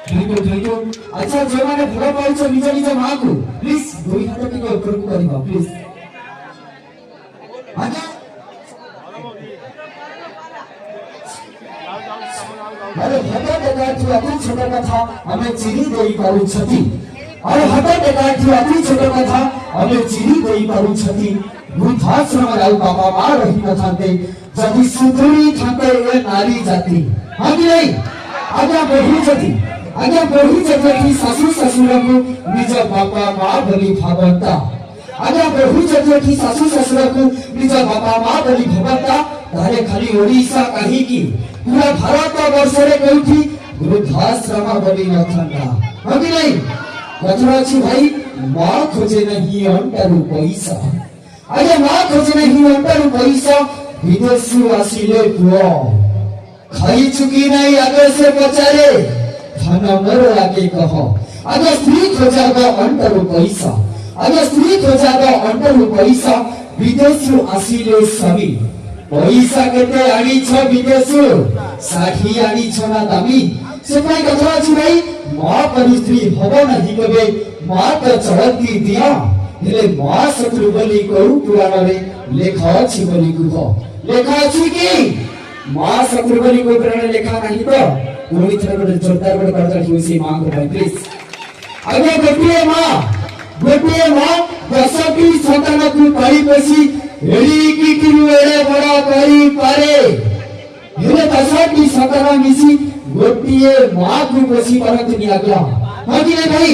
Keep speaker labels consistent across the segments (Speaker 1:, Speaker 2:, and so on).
Speaker 1: Thank you. अच्छा जो माने भल पाउछ निज निज मां को प्लीज दुई हाथ टिके ऊपर को करिबा प्लीज। आजा अरे हटा देखाठी अति छोट कथा हमें चिरी देई पारु छथि। अरे हटा देखाठी अति छोट कथा हमें चिरी देई पारु छथि। वृद्धाश्रम राउ बाबा मां रही न थाते जदि सुधुरी थाते ए नारी जाति। हां कि नहीं आज्ञा बढ़ी छथि आज्ञा बढ़ी छथि सासु ससुर को निज बापा मां बलि भावता। आज्ञा बढ़ी छथि सासु ससुर को निज बापा मां बलि भावता। तारे खाली ओडिशा कहीं की पूरा भारत वर्ष रे कोठी वृद्धाश्रम बलि न थांता। हां कि नहीं कथा अछि भाई मां खोजे नहीं अंटारु पैसा। आज्ञा मां खोजे नहीं अंटारु पैसा विदेशु आसिले पुओ खाई चुकी नहीं आगे से पचारे खाना मरो आगे कहो। आगे स्त्री खोजाबो अंटारु पैसा। आगे स्त्री खोजाबो अंटारु पैसा विदेशु आसिले सभी पैसा केते आनी छ विदेशु 60 आनी छ ना दामी से काय कथा अछि भाई मां पर स्त्री हबो नहीं कबे मां तो चलती दिया हेले मां शत्रु बलि को पुराण रे लेखा अछि बलि कुह लेखा अछि कि मां शत्रु बलि को पुराण लेखा नहीं तो कोई थर गोटे जोरदार गोटे करता कि से मां को भाई प्लीज। आगे गोटे मां 10टी संतान को पाली पोसी एड़ी की किरुएड़े बड़ा करी पारे हेले 10टी संतान मिसी गोटिए मां को पोसी परत नि आज्ञा। हां कि नहीं भाई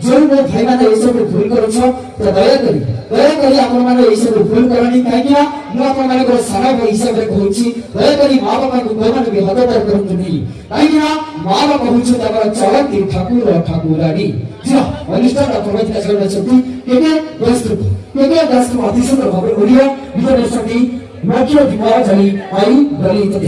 Speaker 1: जो मो भाई माने ए सब भूल करू छ तो दया करी आपण माने ए सब भूल करनी काहे कि मु आपण माने को सारा भाई हिसाब रे कहूची दया करी मां बापा को कोइ माने हददार करंतु नहीं काहे कि मां बापा कहूची तबर चलती ठाकुरानी जी अनिष्ट प्रभावित करना छथि केके दस्त अतिशय भाबे ओडिया विजय दर्शनी मुख्य दिमाग जनी आई गली